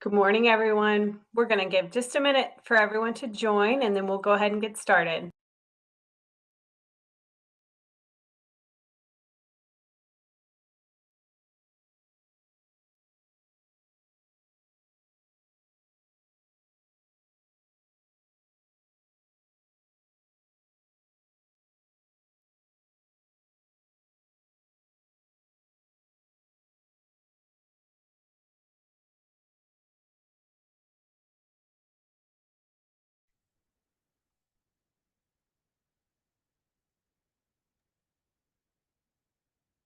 Good morning, everyone. We're going to give just a minute for everyone to join, and then we'll go ahead and get started.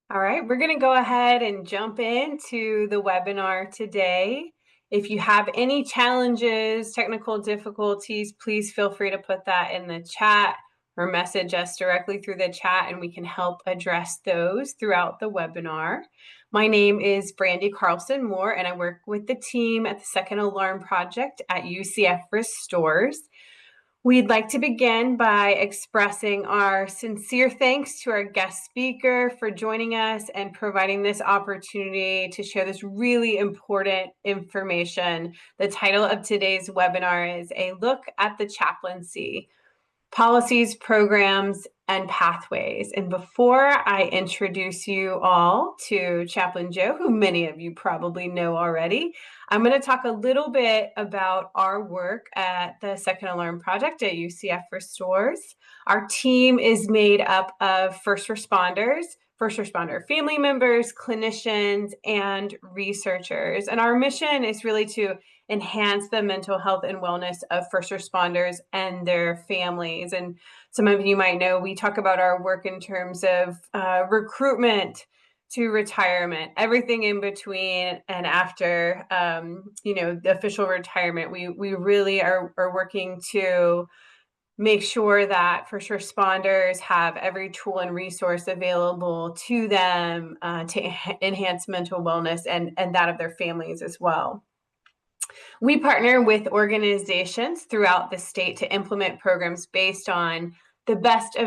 All right, we're going to go ahead and jump into the webinar today. If you have any challenges, technical difficulties, please feel free to put that in the chat or message us directly through the chat, and we can help address those throughout the webinar. My name is Brandy Carlson Moore, and I work with the team at the Second Alarm Project at UCF Restores. We'd like to begin by expressing our sincere thanks to our guest speaker for joining us and providing this opportunity to share this really important information. The title of today's webinar is A Look at the Chaplaincy: Policies, Programs, and Pathways. And before I introduce you all to Chaplain Joe, who many of you probably know already, I'm going to talk a little bit about our work at the Second Alarm Project at UCF Restores. Our team is made up of first responders, first responder family members, clinicians, and researchers. And our mission is really to enhance the mental health and wellness of first responders and their families. And some of you might know we talk about our work in terms of recruitment to retirement, everything in between and after, the official retirement. We really are working to make sure that first responders have every tool and resource available to them to enhance mental wellness and that of their families as well. We partner with organizations throughout the state to implement programs based on the best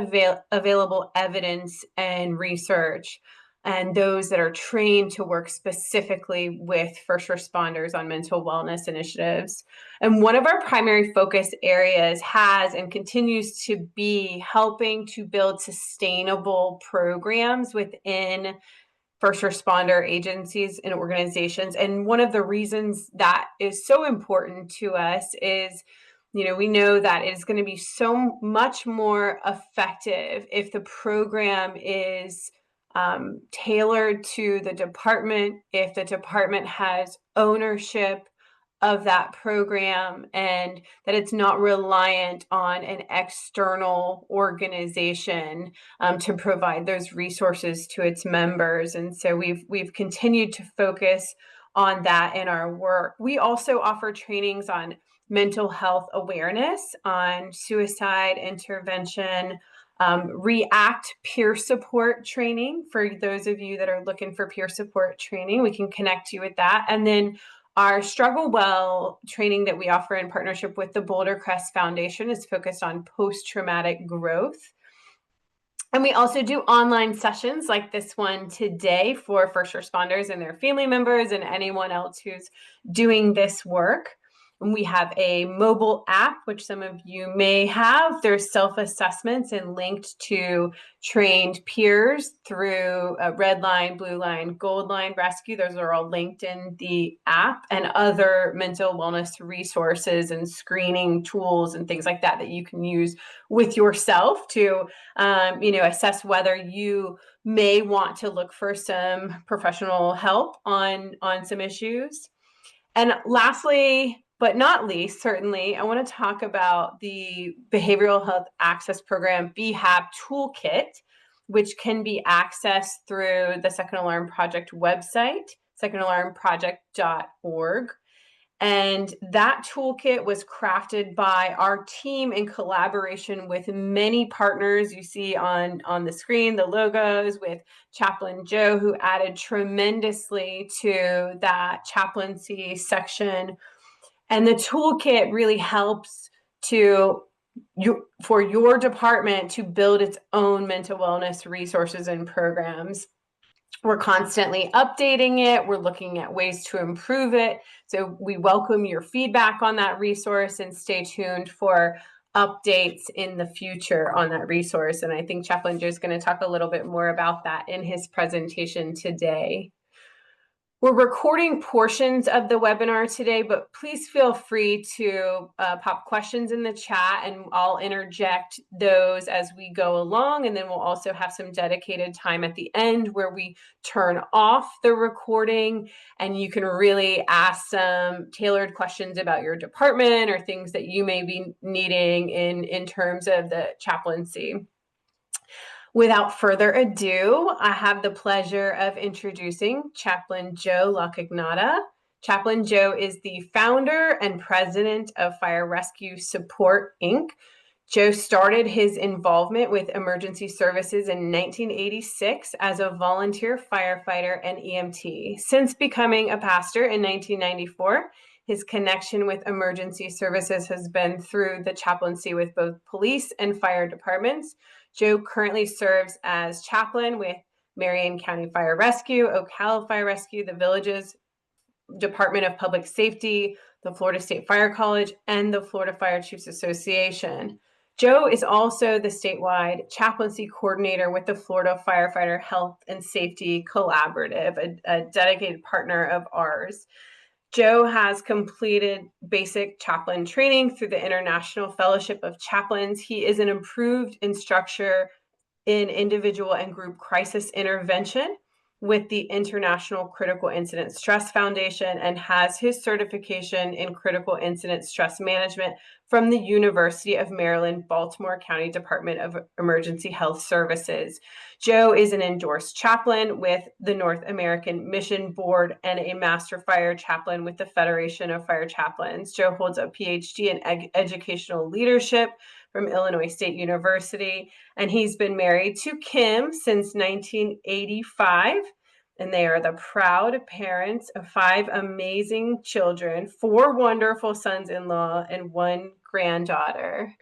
available evidence and research, and those that are trained to work specifically with first responders on mental wellness initiatives. And one of our primary focus areas has and continues to be helping to build sustainable programs within first responder agencies and organizations. And one of the reasons that is so important to us is, we know that it is going to be so much more effective if the program is tailored to the department, if the department has ownership of that program, and that it's not reliant on an external organization to provide those resources to its members. And so we've continued to focus on that in our work. We also offer trainings on mental health awareness, on suicide intervention, REACT peer support training. For those of you that are looking for peer support training, we can connect you with that. And then our Struggle Well training that we offer in partnership with the Boulder Crest Foundation is focused on post-traumatic growth. And we also do online sessions like this one today for first responders and their family members and anyone else who's doing this work. And we have a mobile app, which some of you may have. There's self-assessments and linked to trained peers through a Red Line, Blue Line, Gold Line Rescue. Those are all linked in the app, and other mental wellness resources and screening tools and things like that that you can use with yourself to assess whether you may want to look for some professional help on some issues. And lastly, but not least, certainly, I want to talk about the Behavioral Health Access Program BHAP Toolkit, which can be accessed through the Second Alarm Project website, secondalarmproject.org. And that toolkit was crafted by our team in collaboration with many partners. You see on the screen the logos with Chaplain Joe, who added tremendously to that chaplaincy section. And the toolkit really helps for your department to build its own mental wellness resources and programs. We're constantly updating it. We're looking at ways to improve it. So we welcome your feedback on that resource, and stay tuned for updates in the future on that resource. And I think Chaplain Joe is going to talk a little bit more about that in his presentation today. We're recording portions of the webinar today, but please feel free to pop questions in the chat, and I'll interject those as we go along. And then we'll also have some dedicated time at the end where we turn off the recording, and you can really ask some tailored questions about your department or things that you may be needing in terms of the chaplaincy. Without further ado, I have the pleasure of introducing Chaplain Joe LaCognata. Chaplain Joe is the founder and president of Fire Rescue Support, Inc. Joe started his involvement with emergency services in 1986 as a volunteer firefighter and EMT. Since becoming a pastor in 1994, his connection with emergency services has been through the chaplaincy with both police and fire departments. Joe currently serves as chaplain with Marion County Fire Rescue, Ocala Fire Rescue, the Villages Department of Public Safety, the Florida State Fire College, and the Florida Fire Chiefs Association. Joe is also the statewide chaplaincy coordinator with the Florida Firefighter Health and Safety Collaborative, a dedicated partner of ours. Joe has completed basic chaplain training through the International Fellowship of Chaplains. He is an approved instructor in individual and group crisis intervention with the International Critical Incident Stress Foundation, and has his certification in critical incident stress management from the University of Maryland, Baltimore County Department of Emergency Health Services. Joe is an endorsed chaplain with the North American Mission Board and a Master Fire Chaplain with the Federation of Fire Chaplains. Joe holds a PhD in educational leadership from Illinois State University, and he's been married to Kim since 1985, and they are the proud parents of 5 amazing children, 4 wonderful sons-in-law, and 1 granddaughter.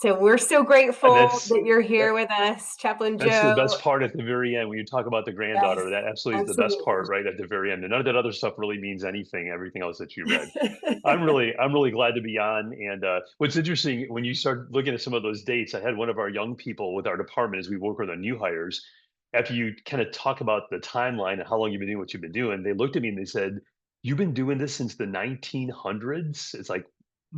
So we're so grateful that you're here with us, Chaplain That's the Joe. best part at the very end when you talk about the Yes, granddaughter. That absolutely is the best absolutely. part right at the very end. And none of that other stuff really means anything, everything else that you read. I'm really glad to be on. And what's interesting, when you start looking at some of those dates, I had one of our young people with our department as we work with our new hires. After you kind of talk about the timeline and how long you've been doing what you've been doing, they looked at me and they said, "You've been doing this since the 1900s?" It's like,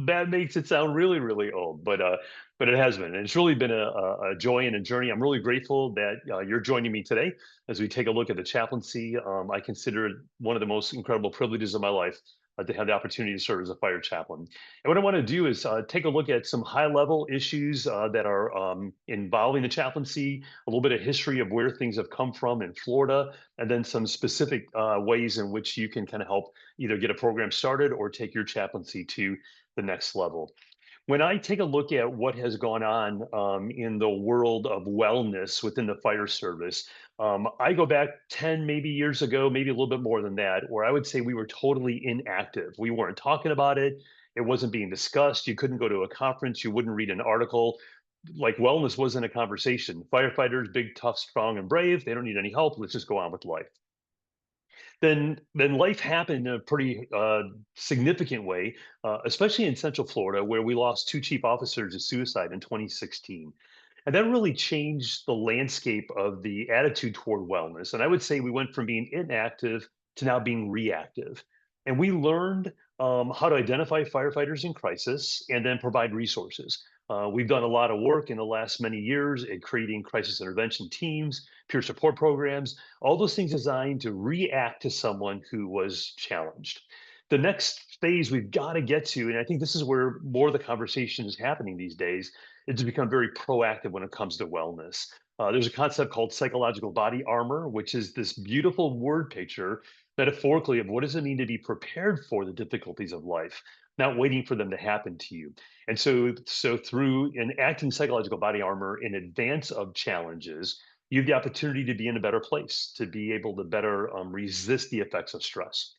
that makes it sound really, really old, but it has been, and it's really been a joy and a journey. I'm really grateful that you're joining me today as we take a look at the chaplaincy. I consider it one of the most incredible privileges of my life to have the opportunity to serve as a fire chaplain. And what I want to do is take a look at some high-level issues that are involving the chaplaincy, a little bit of history of where things have come from in Florida, and then some specific ways in which you can kind of help either get a program started or take your chaplaincy to the next level. When I take a look at what has gone on in the world of wellness within the fire service, I go back 10 maybe years ago, maybe a little bit more than that, where I would say we were totally inactive. We weren't talking about it. It wasn't being discussed. You couldn't go to a conference. You wouldn't read an article. Like, wellness wasn't a conversation. Firefighters, big, tough, strong, and brave. They don't need any help. Let's just go on with life. Then life happened in a pretty significant way, especially in Central Florida, where we lost 2 chief officers to suicide in 2016. And that really changed the landscape of the attitude toward wellness. And I would say we went from being inactive to now being reactive. And we learned how to identify firefighters in crisis and then provide resources. We've done a lot of work in the last many years at creating crisis intervention teams, peer support programs, all those things designed to react to someone who was challenged. The next phase we've got to get to, and I think this is where more of the conversation is happening these days, is to become very proactive when it comes to wellness. There's a concept called psychological body armor, which is this beautiful word picture metaphorically of what does it mean to be prepared for the difficulties of life, not waiting for them to happen to you. And so through enacting psychological body armor in advance of challenges, you have the opportunity to be in a better place, to be able to better resist the effects of stress.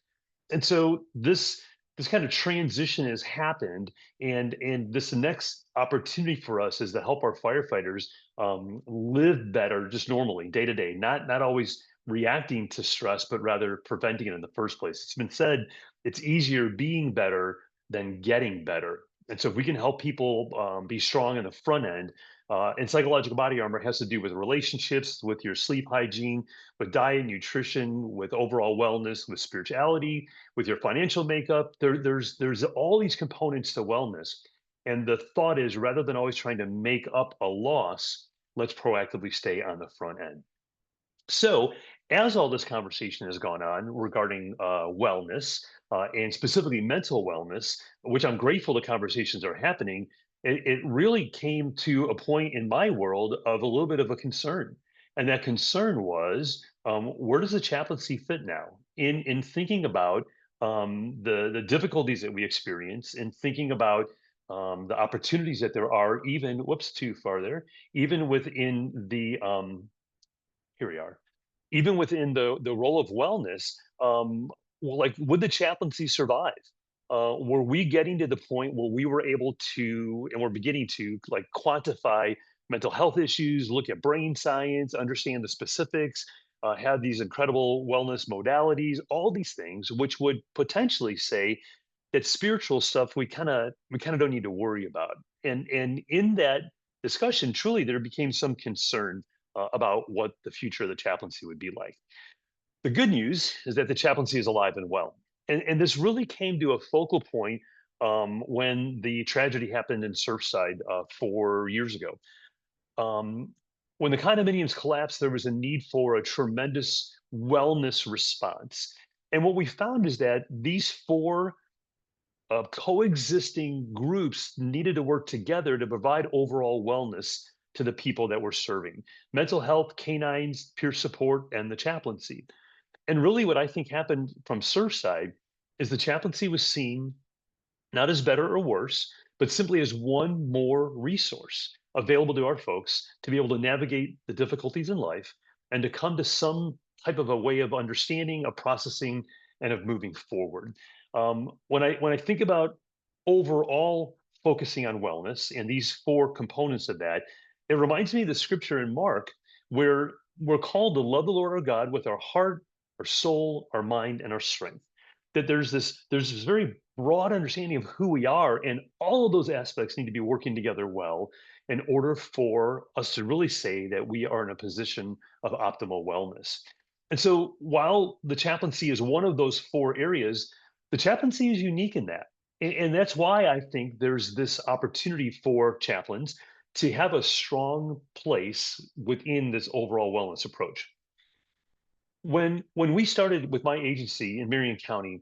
And so this kind of transition has happened, and this next opportunity for us is to help our firefighters live better, just normally, day to day, not always reacting to stress, but rather preventing it in the first place. It's been said it's easier being better than getting better. And so, if we can help people be strong in the front end, and psychological body armor has to do with relationships, with your sleep hygiene, with diet, nutrition, with overall wellness, with spirituality, with your financial makeup. There's all these components to wellness. And the thought is, rather than always trying to make up a loss, let's proactively stay on the front end. So, as all this conversation has gone on regarding wellness and specifically mental wellness, which I'm grateful the conversations are happening, it really came to a point in my world of a little bit of a concern. And that concern was, where does the chaplaincy fit now in thinking about the difficulties that we experience, in thinking about the opportunities that there are, even, whoops, too far there, even within the, here we are, even within the role of wellness, well, like, would the chaplaincy survive? Were we getting to the point where we were able to, and we're beginning to, like, quantify mental health issues, look at brain science, understand the specifics, have these incredible wellness modalities, all these things, which would potentially say that spiritual stuff we kind of don't need to worry about. And in that discussion, truly, there became some concern about what the future of the chaplaincy would be like. The good news is that the chaplaincy is alive and well. And this really came to a focal point when the tragedy happened in Surfside 4 years ago. Um, when the condominiums collapsed, there was a need for a tremendous wellness response. And what we found is that these four coexisting groups needed to work together to provide overall wellness to the people that we're serving: mental health, canines, peer support, and the chaplaincy. And really, what I think happened from Surfside is the chaplaincy was seen not as better or worse, but simply as one more resource available to our folks to be able to navigate the difficulties in life and to come to some type of a way of understanding, of processing, and of moving forward. When I think about overall focusing on wellness and these four components of that, it reminds me of the scripture in Mark where we're called to love the Lord our God with our heart, our soul, our mind, and our strength. That there's this very broad understanding of who we are, and all of those aspects need to be working together well in order for us to really say that we are in a position of optimal wellness. And so, while the chaplaincy is one of those four areas, the chaplaincy is unique in that. And that's why I think there's this opportunity for chaplains to have a strong place within this overall wellness approach. When we started with my agency in Marion County,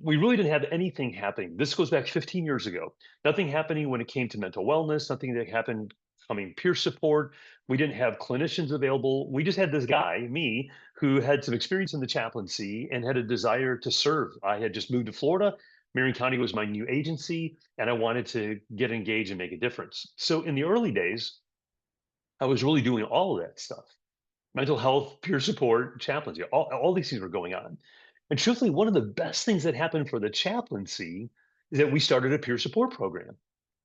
we really didn't have anything happening. This goes back 15 years ago. Nothing happening when it came to mental wellness. Nothing that happened coming peer support. We didn't have clinicians available. We just had this guy, me, who had some experience in the chaplaincy and had a desire to serve. I had just moved to Florida. Marion County was my new agency, and I wanted to get engaged and make a difference. So in the early days, I was really doing all of that stuff: mental health, peer support, chaplaincy. All these things were going on. And truthfully, one of the best things that happened for the chaplaincy is that we started a peer support program.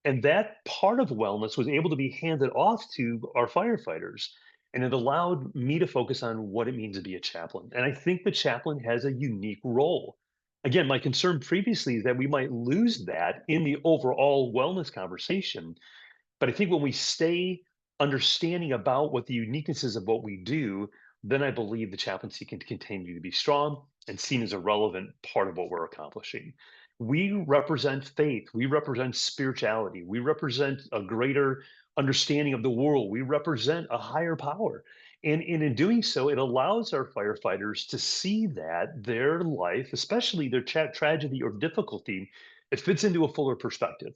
And that part of wellness was able to be handed off to our firefighters. And it allowed me to focus on what it means to be a chaplain. And I think the chaplain has a unique role. Again, my concern previously is that we might lose that in the overall wellness conversation. But I think when we stay understanding about what the uniquenesses of what we do, then I believe the chaplaincy can continue to be strong and seen as a relevant part of what we're accomplishing. We represent faith, we represent spirituality, we represent a greater understanding of the world, we represent a higher power. And in doing so, it allows our firefighters to see that their life, especially their tragedy or difficulty, it fits into a fuller perspective.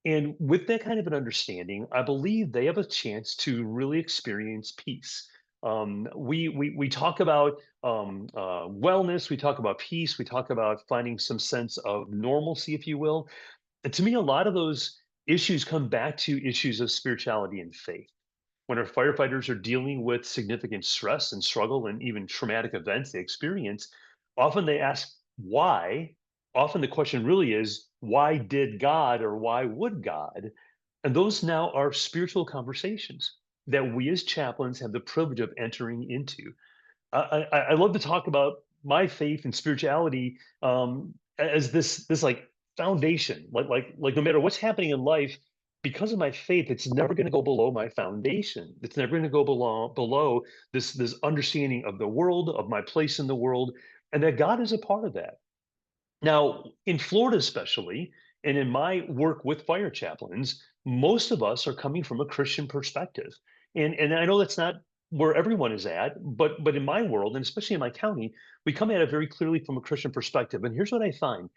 And with that kind of an understanding, I believe they have a chance to really experience peace. We talk about wellness, we talk about peace, we talk about finding some sense of normalcy, if you will. And to me, a lot of those issues come back to issues of spirituality and faith. When our firefighters are dealing with significant stress and struggle and even traumatic events they experience, often they ask why. Often the question really is, why did God, or why would God? And those now are spiritual conversations that we as chaplains have the privilege of entering into. I love to talk about my faith and spirituality as this like foundation, like no matter what's happening in life, because of my faith, it's never going to go below my foundation. It's never going to go below this understanding of the world, of my place in the world, and that God is a part of that. Now, in Florida, especially, and in my work with fire chaplains, most of us are coming from a Christian perspective. And I know that's not where everyone is at, but in my world, and especially in my county, we come at it very clearly from a Christian perspective. And here's what I find: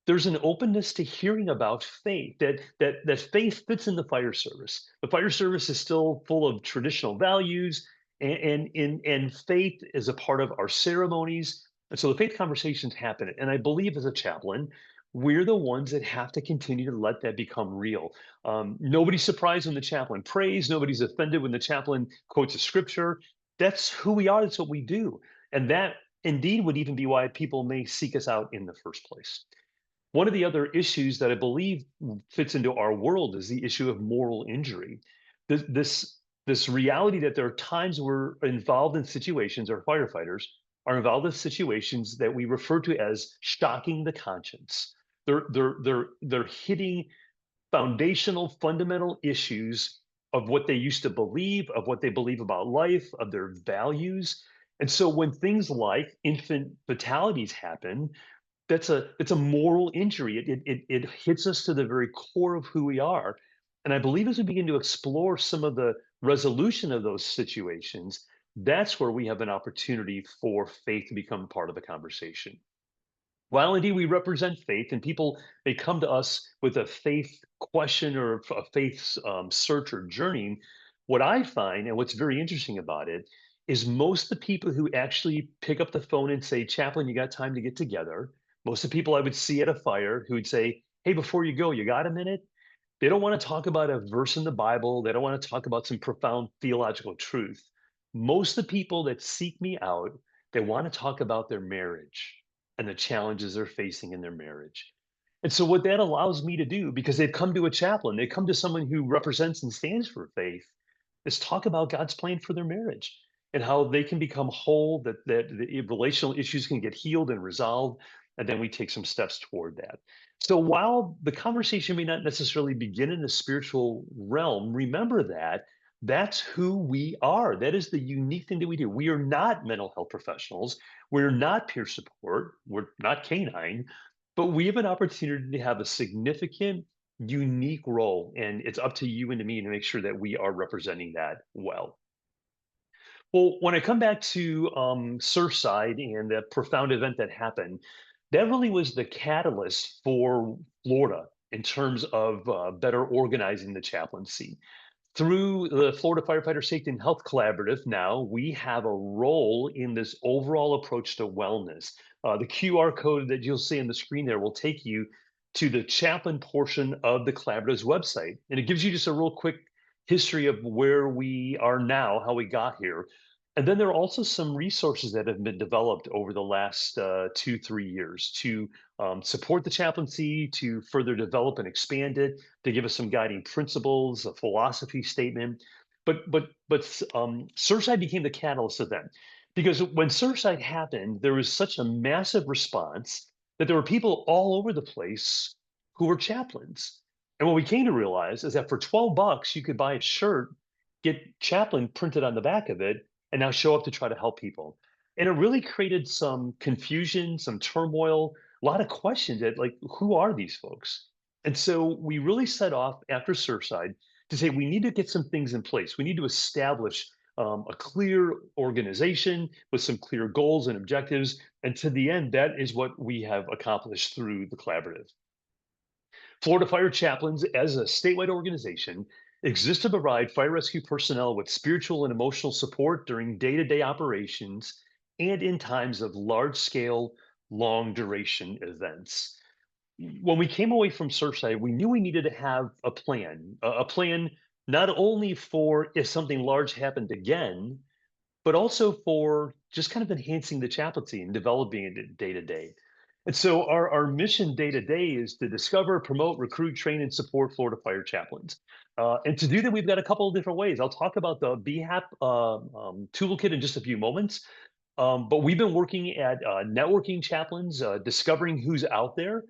there's an openness to hearing about faith, that faith fits in the fire service. The fire service is still full of traditional values, and faith is a part of our ceremonies. And so the faith conversations happen. And I believe as a chaplain, we're the ones that have to continue to let that become real. Nobody's surprised when the chaplain prays. Nobody's offended when the chaplain quotes a scripture. That's who we are. That's what we do. And that indeed would even be why people may seek us out in the first place. One of the other issues that I believe fits into our world is the issue of moral injury. This reality that there are times we're involved in situations, or firefighters are involved in situations that we refer to as shocking the conscience. They're hitting foundational, fundamental issues of what they used to believe, of what they believe about life, of their values. And so when things like infant fatalities happen, it's a moral injury. It hits us to the very core of who we are. And I believe as we begin to explore some of the resolution of those situations, that's where we have an opportunity for faith to become part of the conversation. While indeed we represent faith, and people they come to us with a faith question or a faith search or journey, what I find and what's very interesting about it is most of the people who actually pick up the phone and say, "Chaplain, you got time to get together?" Most of the people I would see at a fire who would say, "Hey, before you go, you got a minute?" They don't want to talk about a verse in the Bible. They don't want to talk about some profound theological truth. Most of the people that seek me out, they want to talk about their marriage and the challenges they're facing in their marriage. And so, what that allows me to do, because they've come to a chaplain, they come to someone who represents and stands for faith, is talk about God's plan for their marriage and how they can become whole, that the relational issues can get healed and resolved. And then we take some steps toward that. So, while the conversation may not necessarily begin in the spiritual realm, remember that that's who we are. That is the unique thing that we do. We are not mental health professionals. We're not peer support. We're not canine, but we have an opportunity to have a significant, unique role. And it's up to you and to me to make sure that we are representing that well. Well, when I come back to Surfside and that profound event that happened, that really was the catalyst for Florida in terms of better organizing the chaplaincy. Through the Florida Firefighter Safety and Health Collaborative, now we have a role in this overall approach to wellness. The QR code that you'll see on the screen there will take you to the chaplain portion of the collaborative's website. And it gives you just a real quick history of where we are now, how we got here. And then there are also some resources that have been developed over the last 2, 3 years to support the chaplaincy, to further develop and expand it, to give us some guiding principles, a philosophy statement. But Surfside became the catalyst of that, because when Surfside happened, there was such a massive response that there were people all over the place who were chaplains. And what we came to realize is that for $12, you could buy a shirt, get chaplain printed on the back of it, and now show up to try to help people. And it really created some confusion, some turmoil, a lot of questions that, like, who are these folks? And so we really set off after Surfside to say we need to get some things in place. We need to establish a clear organization with some clear goals and objectives. And to the end, that is what we have accomplished through the collaborative. Florida Fire Chaplains, as a statewide organization, exists to provide fire rescue personnel with spiritual and emotional support during day to day operations and in times of large scale, long duration events. When we came away from Surfside, we knew we needed to have a plan not only for if something large happened again, but also for just kind of enhancing the chaplaincy and developing it day to day. And so our mission day to day is to discover, promote, recruit, train, and support Florida fire chaplains. And to do that, we've got a couple of different ways. I'll talk about the BHAP toolkit in just a few moments. But we've been working at networking chaplains, discovering who's out there.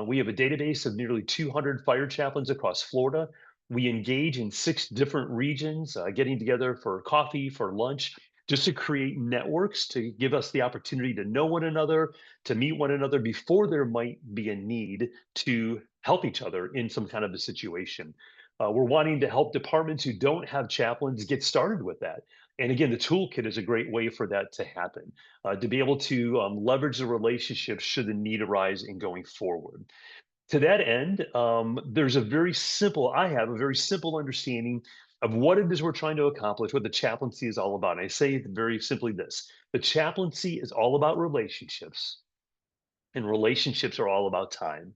We have a database of nearly 200 fire chaplains across Florida. We engage in 6 different regions, getting together for coffee, for lunch, just to create networks to give us the opportunity to know one another, to meet one another before there might be a need to help each other in some kind of a situation. We're wanting to help departments who don't have chaplains get started with that. And again, the toolkit is a great way for that to happen, to be able to leverage the relationship should the need arise in going forward. To that end, I have a very simple understanding of what it is we're trying to accomplish, what the chaplaincy is all about. And I say it very simply this: the chaplaincy is all about relationships, and relationships are all about time.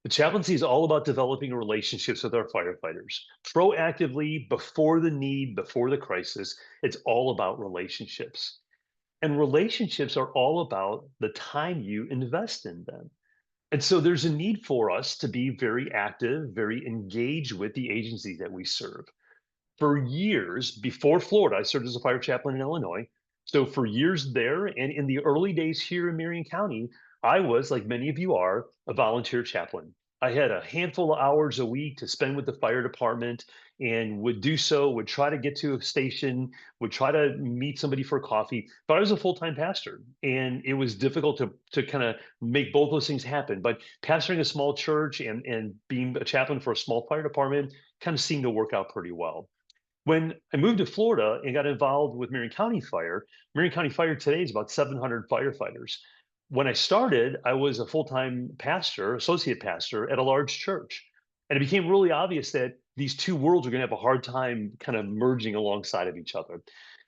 The chaplaincy is all about developing relationships with our firefighters proactively before the need, before the crisis. It's all about relationships. And relationships are all about the time you invest in them. And so there's a need for us to be very active, very engaged with the agencies that we serve. For years before Florida, I served as a fire chaplain in Illinois. So for years there, and in the early days here in Marion County, I was, like many of you are, a volunteer chaplain. I had a handful of hours a week to spend with the fire department and would do so, would try to get to a station, would try to meet somebody for coffee. But I was a full-time pastor, and it was difficult to kind of make both those things happen. But pastoring a small church and being a chaplain for a small fire department kind of seemed to work out pretty well. When I moved to Florida and got involved with Marion County Fire today is about 700 firefighters. When I started, I was a full-time pastor, associate pastor at a large church. And it became really obvious that these two worlds are going to have a hard time kind of merging alongside of each other.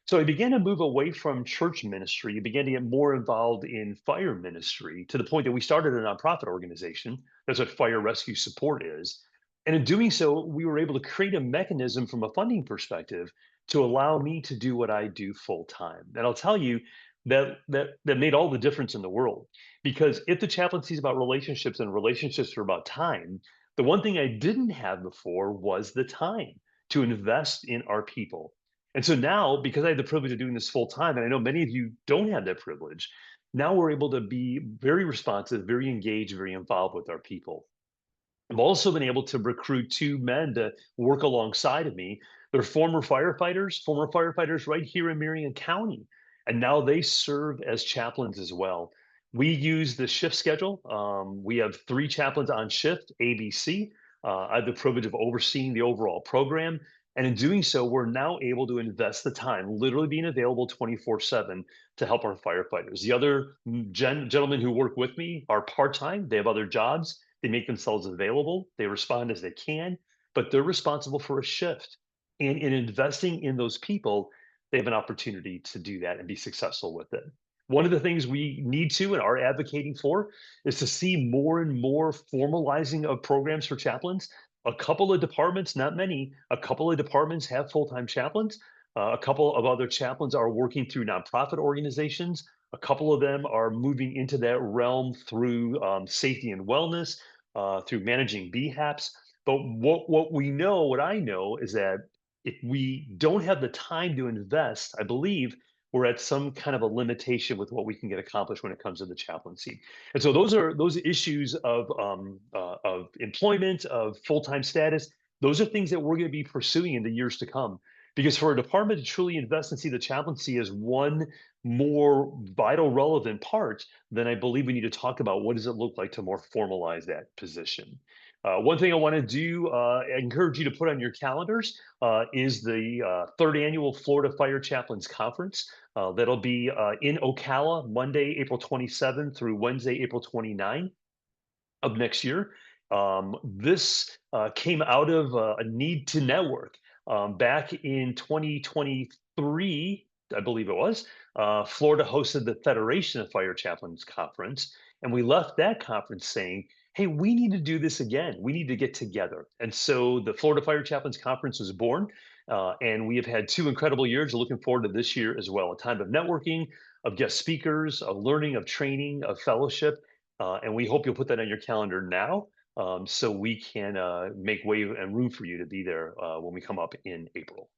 So I began to move away from church ministry, began to get more involved in fire ministry to the point that we started a nonprofit organization. That's what fire rescue support is. And in doing so, we were able to create a mechanism from a funding perspective to allow me to do what I do full time. And I'll tell you that made all the difference in the world. Because if the chaplaincy is about relationships and relationships are about time, the one thing I didn't have before was the time to invest in our people. And so now, because I have the privilege of doing this full time, and I know many of you don't have that privilege, now we're able to be very responsive, very engaged, very involved with our people. I've also been able to recruit 2 men to work alongside of me. They're former firefighters right here in Marion County, and now they serve as chaplains as well. We use the shift schedule. We have 3 chaplains on shift, ABC. I have the privilege of overseeing the overall program. And in doing so, we're now able to invest the time, literally being available 24/7 to help our firefighters. The other gentlemen who work with me are part time, they have other jobs, they make themselves available, they respond as they can, but they're responsible for a shift. And in investing in those people, they have an opportunity to do that and be successful with it. One of the things we need to and are advocating for is to see more and more formalizing of programs for chaplains. A couple of departments, not many, a couple of departments have full time chaplains. A couple of other chaplains are working through nonprofit organizations. A couple of them are moving into that realm through safety and wellness, through managing BHAPs. But what I know is that if we don't have the time to invest, I believe we're at some kind of a limitation with what we can get accomplished when it comes to the chaplaincy. And so those issues of employment, of full time status. Those are things that we're going to be pursuing in the years to come. Because for a department to truly invest and see the chaplaincy as one more vital, relevant part, then I believe we need to talk about what does it look like to more formalize that position. One thing I want to do, encourage you to put on your calendars, is the third annual Florida Fire Chaplains Conference. That'll be in Ocala, Monday, April 27th through Wednesday, April 29th of next year. This came out of a need to network. Back in 2023, I believe it was, Florida hosted the Federation of Fire Chaplains Conference, and we left that conference saying, hey, we need to do this again. We need to get together. And so the Florida Fire Chaplains Conference was born, and we have had 2 incredible years. Looking forward to this year as well, a time of networking, of guest speakers, of learning, of training, of fellowship. And we hope you'll put that on your calendar now, so we can make way and room for you to be there when we come up in April.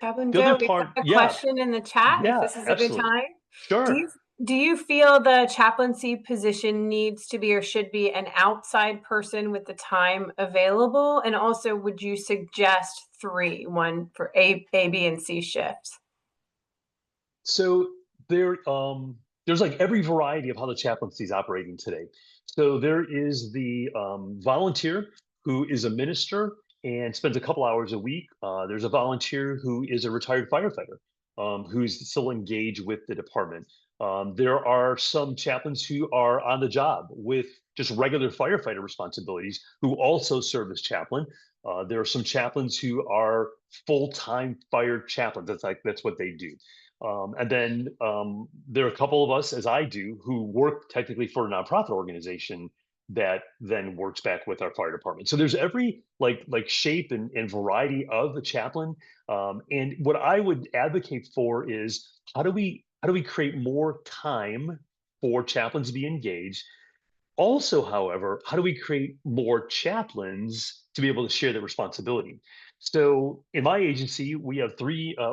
Chaplain The other Joe, we part, have a yeah, question in the chat if yeah, this is a good absolutely. time. Do Sure. you do you feel the chaplaincy position needs to be or should be an outside person with the time available? And also, would you suggest three, one for A, B, and C shifts? So there's like every variety of how the chaplaincy is operating today. So there is the volunteer who is a minister and spends a couple hours a week. There's a volunteer who is a retired firefighter who's still engaged with the department. There are some chaplains who are on the job with just regular firefighter responsibilities who also serve as chaplain. There are some chaplains who are full-time fire chaplains. That's what they do. And then there are a couple of us, as I do, who work technically for a nonprofit organization that then works back with our fire department. So there's every like shape and variety of the chaplain. And what I would advocate for is how do we create more time for chaplains to be engaged. Also, however, how do we create more chaplains to be able to share that responsibility? So in my agency, we have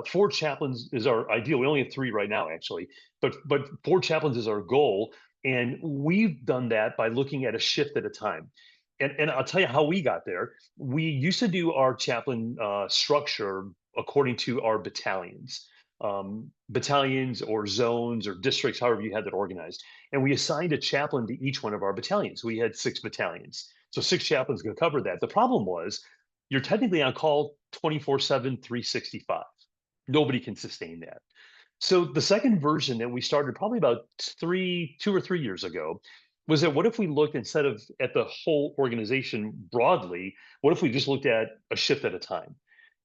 four chaplains is our ideal. We only have three right now, actually, but four chaplains is our goal, and we've done that by looking at a shift at a time. And I'll tell you how we got there. We used to do our chaplain structure according to our battalions or zones or districts, however you had that organized, and we assigned a chaplain to each one of our battalions. We had 6 battalions. So 6 chaplains could cover that. The problem was you're technically on call 24/7, 365. Nobody can sustain that. So the second version that we started probably about 2 or 3 years ago was that what if we looked instead of at the whole organization broadly, what if we just looked at a shift at a time?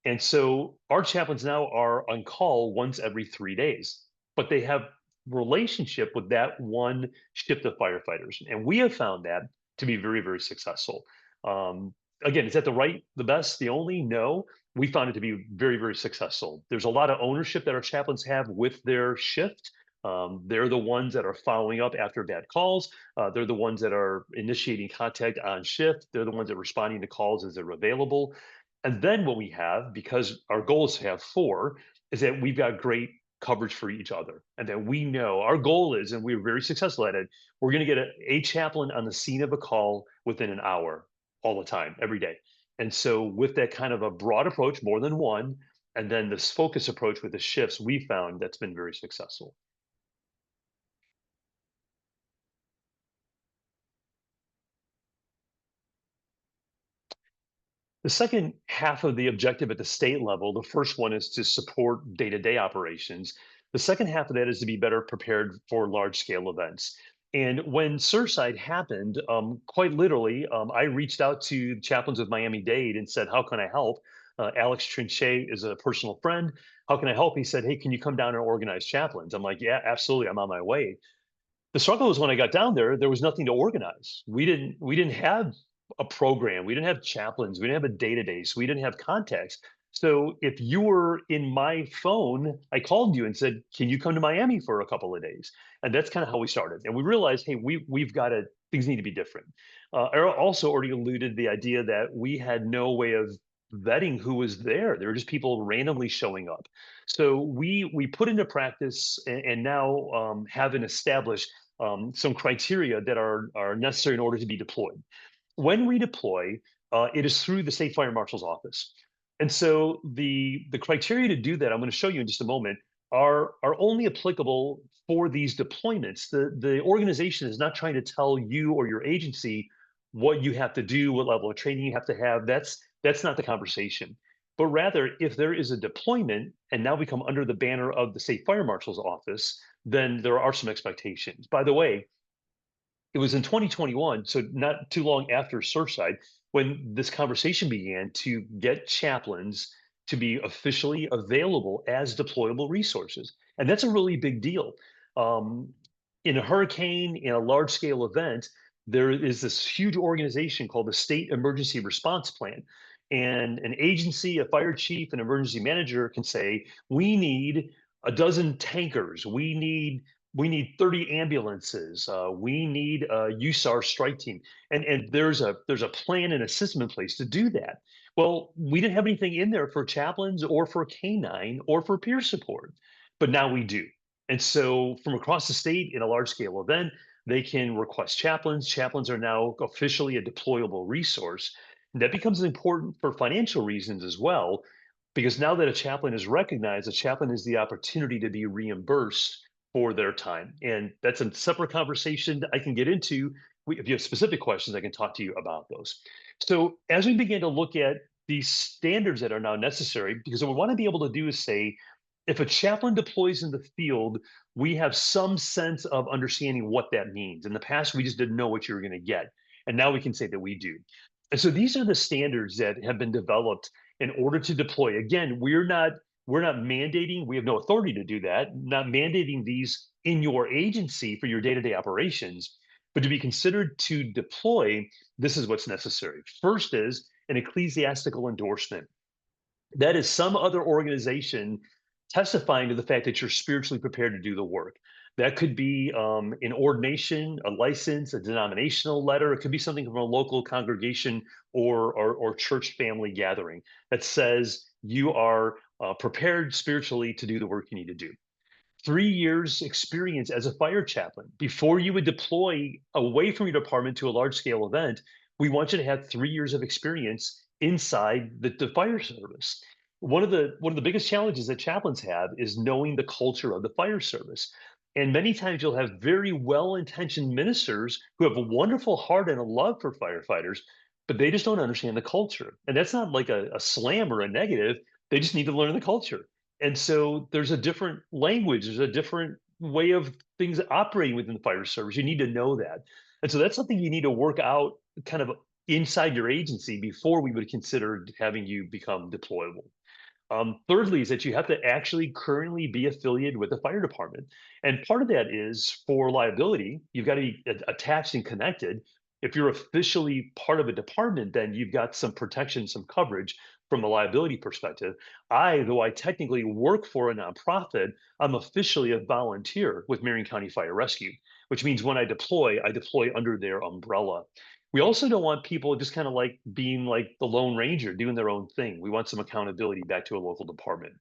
And so our chaplains now are on call once every 3 days, but they have relationship with that one shift of firefighters. And we have found that to be very, very successful. Um, Again, is that the best, the only? No, we found it to be very, very successful. There's a lot of ownership that our chaplains have with their shift. They're the ones that are following up after bad calls. They're the ones that are initiating contact on shift. They're the ones that are responding to calls as they're available. And then what we have, because our goal is to have four, is that we've got great coverage for each other. And that we know our goal is, and we're very successful at it, we're going to get a chaplain on the scene of a call within an hour all the time, every day. And so, with that kind of a broad approach, more than one, and then this focus approach with the shifts, we found that's been very successful. The second half of the objective at the state level, the first one is to support day to day operations. The second half of that is to be better prepared for large scale events. And when Surfside happened, quite literally, I reached out to chaplains of Miami Dade and said, how can I help? Alex Trinchet is a personal friend. How can I help? He said, hey, can you come down and organize chaplains? I'm like, yeah, absolutely. I'm on my way. The struggle was when I got down there was nothing to organize. We didn't have a program. We didn't have chaplains. We didn't have a database. We didn't have contacts. So if you were in my phone, I called you and said, "Can you come to Miami for a couple of days?" And that's kind of how we started. And we realized, hey, we've got to things need to be different. I also already alluded the idea that we had no way of vetting who was there. There were just people randomly showing up. So we put into practice and now have an established some criteria that are necessary in order to be deployed. When we deploy, it is through the state fire marshal's office. And so the criteria to do that, I'm going to show you in just a moment, are only applicable for these deployments. The organization is not trying to tell you or your agency what you have to do, what level of training you have to have. That's not the conversation. But rather, if there is a deployment and now we come under the banner of the state fire marshal's office, then there are some expectations. By the way, it was in 2021, so not too long after Surfside, when this conversation began to get chaplains to be officially available as deployable resources. And that's a really big deal. Um, in a hurricane, in a large scale event, there is this huge organization called the State Emergency Response Plan. And an agency, a fire chief, an emergency manager can say, we need a dozen tankers, we need 30 ambulances. We need a USAR strike team, and there's a plan and a system in place to do that. Well, we didn't have anything in there for chaplains or for canine or for peer support, but now we do. And so from across the state in a large scale event, they can request chaplains. Chaplains are now officially a deployable resource. And that becomes important for financial reasons as well, because now that a chaplain is recognized, a chaplain has the opportunity to be reimbursed for their time. And that's a separate conversation that I can get into. If you have specific questions, I can talk to you about those. So as we begin to look at these standards that are now necessary, because what we want to be able to do is say, if a chaplain deploys in the field, we have some sense of understanding what that means. In the past, we just didn't know what you were going to get. And now we can say that we do. And so these are the standards that have been developed in order to deploy. Again, we're not mandating, we have no authority to do that, not mandating these in your agency for your day-to-day operations, but to be considered to deploy, this is what's necessary. First is an ecclesiastical endorsement. That is some other organization testifying to the fact that you're spiritually prepared to do the work. That could be an ordination, a license, a denominational letter. It could be something from a local congregation or church family gathering that says you are prepared spiritually to do the work you need to do. 3 years experience as a fire chaplain. Before you would deploy away from your department to a large scale event, we want you to have 3 years of experience inside the fire service. One of the biggest challenges that chaplains have is knowing the culture of the fire service. And many times you'll have very well-intentioned ministers who have a wonderful heart and a love for firefighters, but they just don't understand the culture. And that's not like a slam or a negative. They just need to learn the culture. And so there's a different language, there's a different way of things operating within the fire service. You need to know that. And so that's something you need to work out kind of inside your agency before we would consider having you become deployable. Thirdly, is that you have to actually currently be affiliated with the fire department. And part of that is for liability, you've got to be attached and connected. If you're officially part of a department, then you've got some protection, some coverage from a liability perspective. Though I technically work for a nonprofit, I'm officially a volunteer with Marion County Fire Rescue, which means when I deploy under their umbrella. We also don't want people just kind of like being like the Lone Ranger doing their own thing. We want some accountability back to a local department.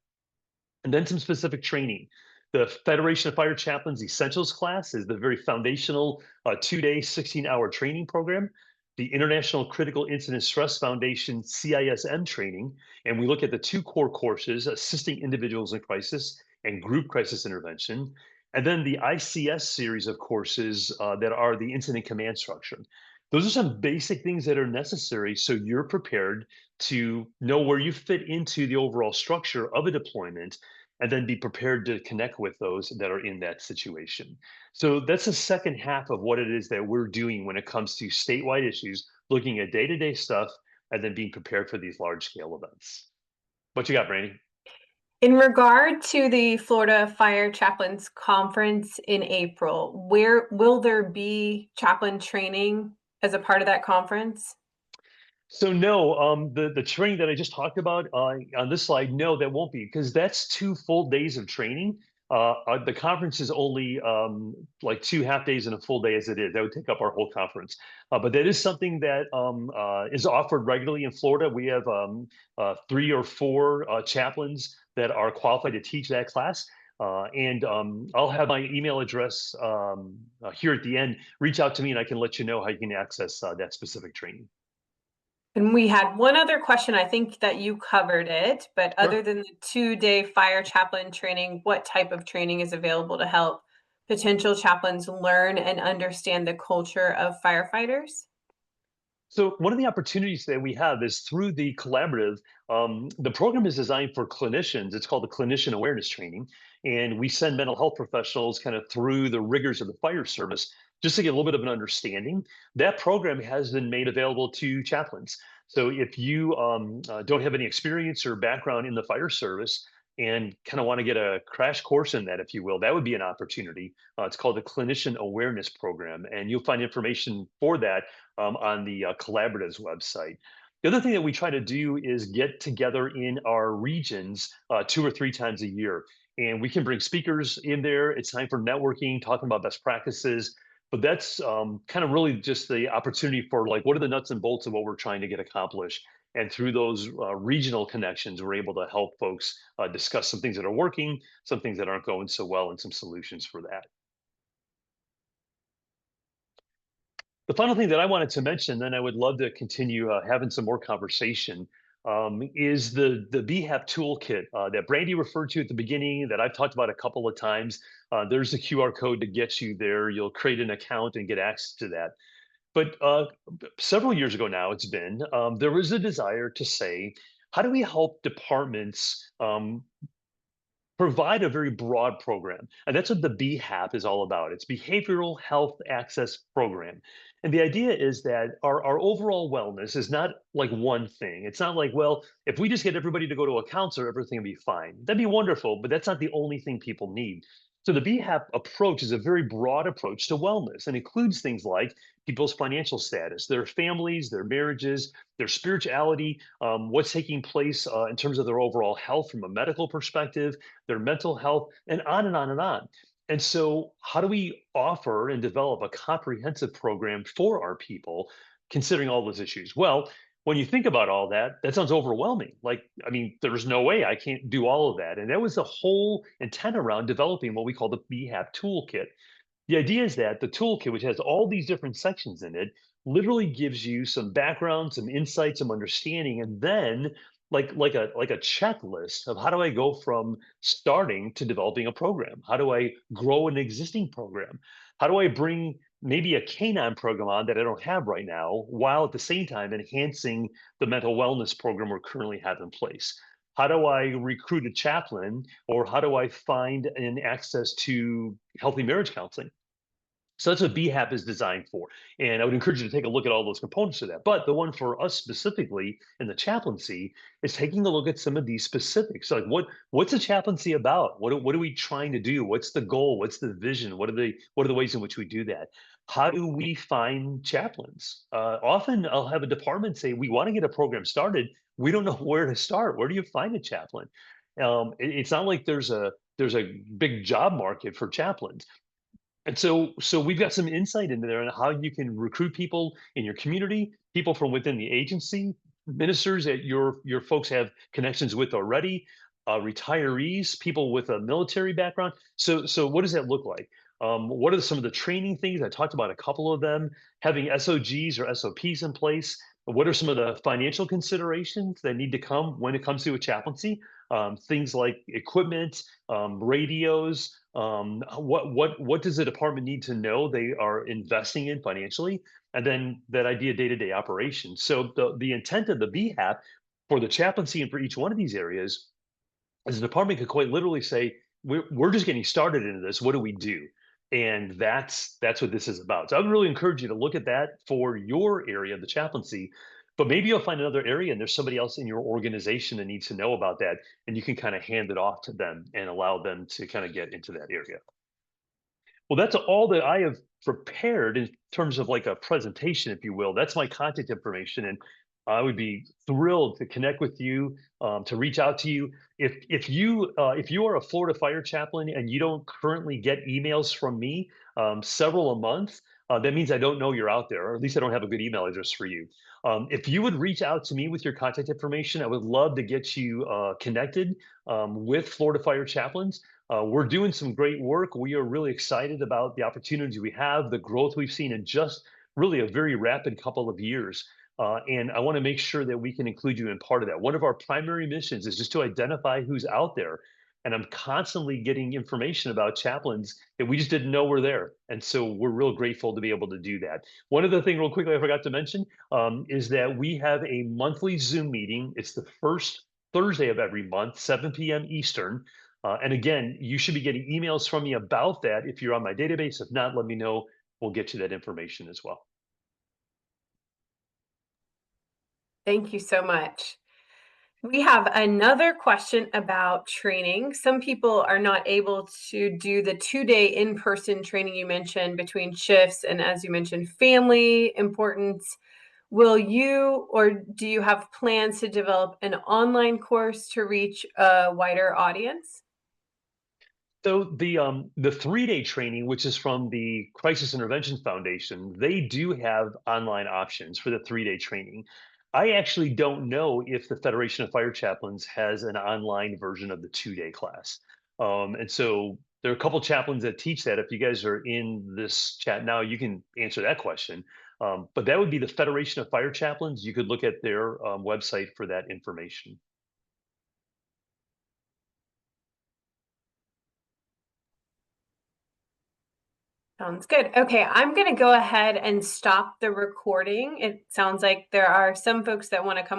And then some specific training. The Federation of Fire Chaplains Essentials class is the very foundational 2 day, 16-hour training program. The International Critical Incident Stress Foundation CISM training. And we look at the two core courses, assisting individuals in crisis and group crisis intervention. And then the ICS series of courses that are the incident command structure. Those are some basic things that are necessary so you're prepared to know where you fit into the overall structure of a deployment and then be prepared to connect with those that are in that situation. So that's the second half of what it is that we're doing when it comes to statewide issues, looking at day-to-day stuff and then being prepared for these large scale events. What you got, Brandy? In regard to the Florida Fire Chaplains Conference in April, where will there be chaplain training as a part of that conference? So no, the training that I just talked about on this slide, no, that won't be because that's 2 full days of training. The conference is only like 2 half days and a full day as it is. That would take up our whole conference. But that is something that is offered regularly in Florida. We have 3 or 4 chaplains that are qualified to teach that class. And I'll have my email address here at the end. Reach out to me and I can let you know how you can access that specific training. And we had one other question. I think that you covered it, but other Sure. than the 2 day fire chaplain training, what type of training is available to help potential chaplains learn and understand the culture of firefighters? So one of the opportunities that we have is through the collaborative. The program is designed for clinicians. It's called the Clinician Awareness Training, and we send mental health professionals kind of through the rigors of the fire service just to get a little bit of an understanding. That program has been made available to chaplains. So if you don't have any experience or background in the fire service and kind of want to get a crash course in that, if you will, that would be an opportunity. It's called the Clinician Awareness Program, and you'll find information for that on the Collaboratives website. The other thing that we try to do is get together in our regions 2 or 3 times a year. And we can bring speakers in there. It's time for networking, talking about best practices. But that's kind of really just the opportunity for like, what are the nuts and bolts of what we're trying to get accomplished? And through those regional connections, we're able to help folks discuss some things that are working, some things that aren't going so well, and some solutions for that. The final thing that I wanted to mention, then I would love to continue having some more conversation, is the BHAP toolkit that Brandy referred to at the beginning, that I've talked about a couple of times. There's a QR code to get you there. You'll create an account and get access to that. But several years ago now, it's been, there was a desire to say, how do we help departments provide a very broad program? And that's what the BHAP is all about. It's Behavioral Health Access Program. And the idea is that our overall wellness is not like one thing. It's not like, well, if we just get everybody to go to a counselor, everything will be fine. That'd be wonderful, but that's not the only thing people need. So the BHAP approach is a very broad approach to wellness and includes things like people's financial status, their families, their marriages, their spirituality, what's taking place in terms of their overall health from a medical perspective, their mental health, and on and on and on. And so, how do we offer and develop a comprehensive program for our people, considering all those issues? Well, when you think about all that, that sounds overwhelming. Like, I mean, there's no way I can't do all of that. And that was the whole intent around developing what we call the BHAP toolkit. The idea is that the toolkit, which has all these different sections in it, literally gives you some background, some insight, some understanding, and then like a checklist of how do I go from starting to developing a program? How do I grow an existing program? How do I bring maybe a canine program on that I don't have right now, while at the same time enhancing the mental wellness program we currently have in place? How do I recruit a chaplain, or how do I find an access to healthy marriage counseling? So that's what BHAP is designed for. And I would encourage you to take a look at all those components of that. But the one for us specifically in the chaplaincy is taking a look at some of these specifics. Like what's a chaplaincy about? What are we trying to do? What's the goal? What's the vision? What are the ways in which we do that? How do we find chaplains? Often I'll have a department say, we want to get a program started. We don't know where to start. Where do you find a chaplain? It's not like there's a big job market for chaplains. And so we've got some insight into there on how you can recruit people in your community, people from within the agency, ministers that your folks have connections with already, retirees, people with a military background. So what does that look like? What are some of the training things? I talked about a couple of them, having SOGs or SOPs in place. What are some of the financial considerations that need to come when it comes to a chaplaincy? Things like equipment, radios, what does the department need to know they are investing in financially, and then that idea day-to-day operations. So the intent of the BHAP for the chaplaincy and for each one of these areas is the department could quite literally say, we're just getting started into this. What do we do? And that's what this is about. So I would really encourage you to look at that for your area of the chaplaincy. But maybe you'll find another area and there's somebody else in your organization that needs to know about that, and you can kind of hand it off to them and allow them to kind of get into that area. Well, that's all that I have prepared in terms of like a presentation, if you will. That's my contact information, and I would be thrilled to connect with you, to reach out to you. If you are a Florida fire chaplain and you don't currently get emails from me, several a month, that means I don't know you're out there, or at least I don't have a good email address for you. If you would reach out to me with your contact information, I would love to get you connected with Florida fire chaplains. We're doing some great work. We are really excited about the opportunities we have, the growth we've seen in just really a very rapid couple of years. And I want to make sure that we can include you in part of that. One of our primary missions is just to identify who's out there. And I'm constantly getting information about chaplains that we just didn't know were there. And so we're real grateful to be able to do that. One other thing, real quickly, I forgot to mention is that we have a monthly Zoom meeting. It's the first Thursday of every month, 7 p.m. Eastern. And again, you should be getting emails from me about that if you're on my database. If not, let me know. We'll get you that information as well. Thank you so much. We have another question about training. Some people are not able to do the 2-day in-person training you mentioned between shifts, and as you mentioned, family importance. Will you, or do you have plans to develop an online course to reach a wider audience? So the 3-day training, which is from the Crisis Intervention Foundation, they do have online options for the 3-day training. I actually don't know if the Federation of Fire Chaplains has an online version of the 2-day class. And so there are a couple chaplains that teach that. If you guys are in this chat now, you can answer that question. But that would be the Federation of Fire Chaplains. You could look at their website for that information. Sounds good. Okay, I'm going to go ahead and stop the recording. It sounds like there are some folks that want to come off